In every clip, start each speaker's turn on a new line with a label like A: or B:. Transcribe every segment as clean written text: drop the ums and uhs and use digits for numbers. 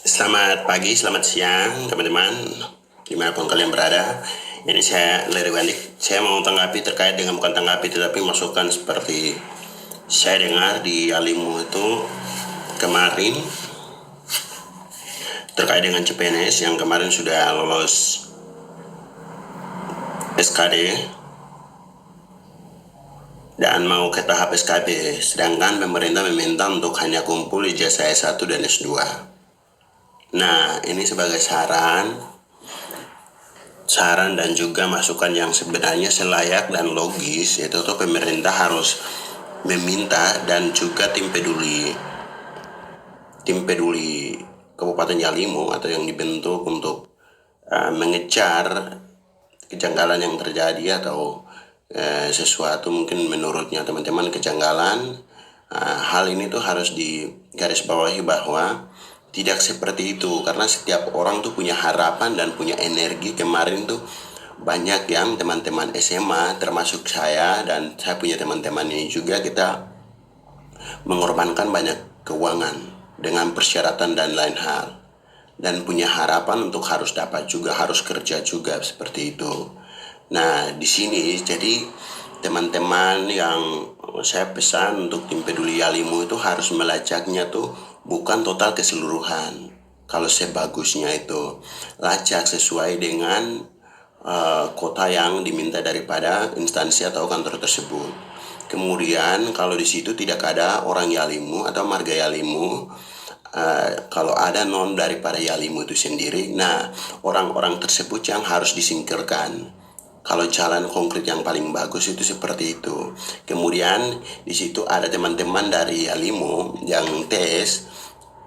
A: Selamat pagi, selamat siang teman-teman dimanapun kalian berada. Ini saya Leri Bandik. Saya mau tanggapi terkait dengan, bukan tanggapi tetapi masukan seperti saya dengar di Alimu itu kemarin terkait dengan CPNS yang kemarin sudah lolos SKD dan mau ke tahap SKB, sedangkan pemerintah meminta untuk hanya kumpul ijazah S1 dan S2. Nah, ini sebagai saran dan juga masukan yang sebenarnya selayak dan logis, yaitu tuh pemerintah harus meminta dan juga tim peduli Kabupaten Yalimu atau yang dibentuk untuk mengejar kejanggalan yang terjadi atau sesuatu mungkin menurutnya teman-teman kejanggalan. Hal ini tuh harus digarisbawahi bahwa tidak seperti itu, karena setiap orang tuh punya harapan dan punya energi. Kemarin tuh banyak yang teman-teman SMA termasuk saya, dan saya punya teman-teman ini juga, kita mengorbankan banyak keuangan dengan persyaratan dan lain hal, dan punya harapan untuk harus dapat juga, harus kerja juga seperti itu. Nah, di sini jadi teman-teman yang saya pesan untuk tim peduli Yalimu itu harus melacaknya tuh bukan total keseluruhan. Kalau sebagusnya itu lacak sesuai dengan kota yang diminta daripada instansi atau kantor tersebut. Kemudian kalau di situ tidak ada orang Yalimu atau marga Yalimu, kalau ada non daripada Yalimu itu sendiri, nah orang-orang tersebut yang harus disingkirkan. Kalau jalan konkret yang paling bagus itu seperti itu. Kemudian di situ ada teman-teman dari Yalimu yang tes,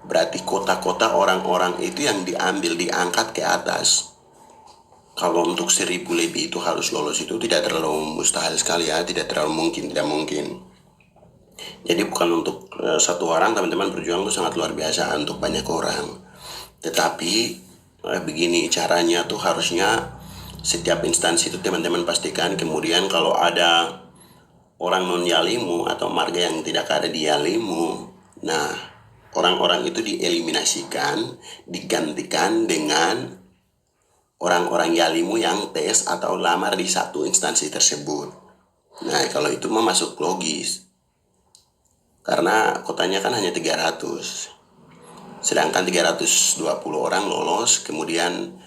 A: berarti kota-kota orang-orang itu yang diambil, diangkat ke atas. Kalau untuk 1.000 lebih itu harus lolos, itu tidak terlalu mustahil sekali ya, tidak terlalu mungkin, tidak mungkin. Jadi bukan untuk satu orang, teman-teman berjuang itu sangat luar biasa untuk banyak orang. Tetapi begini caranya tuh, harusnya setiap instansi itu teman-teman pastikan. Kemudian kalau ada orang non Yalimu atau marga yang tidak ada di Yalimu, nah orang-orang itu dieliminasikan, digantikan dengan orang-orang Yalimu yang tes atau lamar di satu instansi tersebut. Nah, kalau itu mah masuk logis, karena kotanya kan hanya 300, sedangkan 320 orang lolos, kemudian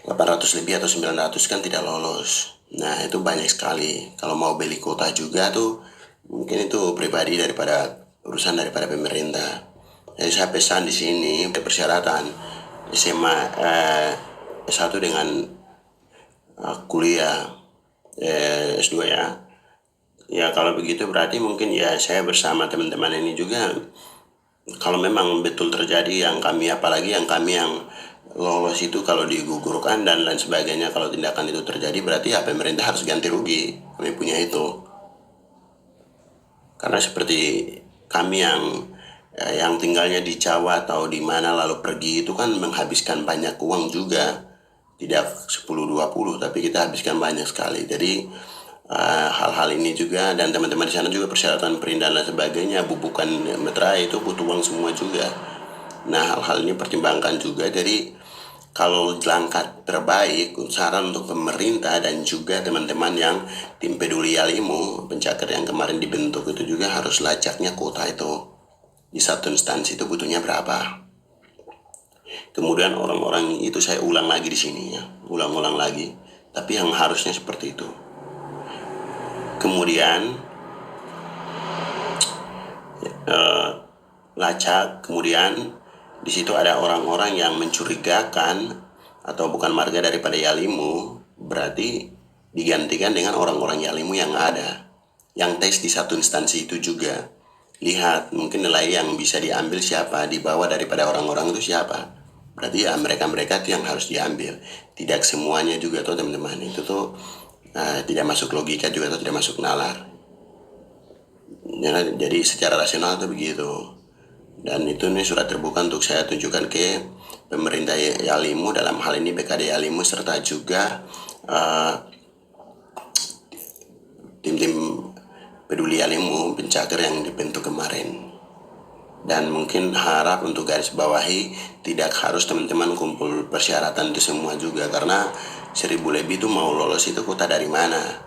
A: 800 lebih atau 900 kan tidak lolos. Nah, itu banyak sekali. Kalau mau beli kota juga tuh mungkin itu pribadi daripada urusan daripada pemerintah. Jadi saya pesan di sini persyaratan SMA S1 dengan kuliah S2 ya. Ya kalau begitu berarti mungkin ya saya bersama teman-teman ini juga, kalau memang betul terjadi yang kami, apalagi yang kami yang lolos itu, kalau digugurkan dan lain sebagainya, kalau tindakan itu terjadi berarti ya pemerintah harus ganti rugi. Kami punya itu. Karena seperti kami yang tinggalnya di Jawa atau di mana lalu pergi itu kan menghabiskan banyak uang juga. Tidak 10-20 tapi kita habiskan banyak sekali. Jadi hal-hal ini juga, dan teman-teman di sana juga persyaratan perindahan dan sebagainya, bubukan meterai itu butuh uang semua juga. Nah, hal-hal ini pertimbangkan juga. Jadi kalau langkah terbaik, saran untuk pemerintah dan juga teman-teman yang tim peduli Yalimu, pencakar yang kemarin dibentuk itu juga harus lacaknya kota itu di satu instansi itu butuhnya berapa. Kemudian orang-orang itu saya ulang lagi di sini ya, ulang-ulang lagi, tapi yang harusnya seperti itu. Kemudian lacak, kemudian di situ ada orang-orang yang mencurigakan atau bukan marga daripada Yalimu, berarti digantikan dengan orang-orang Yalimu yang ada, yang tes di satu instansi itu juga. Lihat mungkin nilai yang bisa diambil siapa, di bawah daripada orang-orang itu siapa. Berarti ya mereka-mereka itu yang harus diambil. Tidak semuanya juga tuh teman-teman, itu tuh tidak masuk logika juga, tuh tidak masuk nalar. Jadi secara rasional tuh begitu. Dan itu nih surat terbuka untuk saya tunjukkan ke pemerintah Yalimu, dalam hal ini BKD Yalimu, serta juga tim-tim peduli Yalimu pencakar yang dibentuk kemarin. Dan mungkin harap untuk garis bawahi, tidak harus teman-teman kumpul persyaratan itu semua juga, karena 1000 lebih itu mau lolos itu kuota dari mana,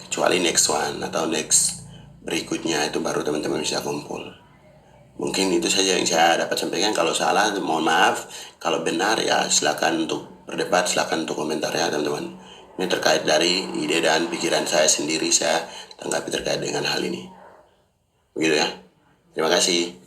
A: kecuali next one atau next berikutnya itu baru teman-teman bisa kumpul. Mungkin itu saja yang saya dapat sampaikan. Kalau salah mohon maaf, kalau benar ya silakan untuk berdebat, silakan untuk komentar ya teman-teman. Ini terkait dari ide dan pikiran saya sendiri, saya tanggapi terkait dengan hal ini. Begitu ya. Terima kasih.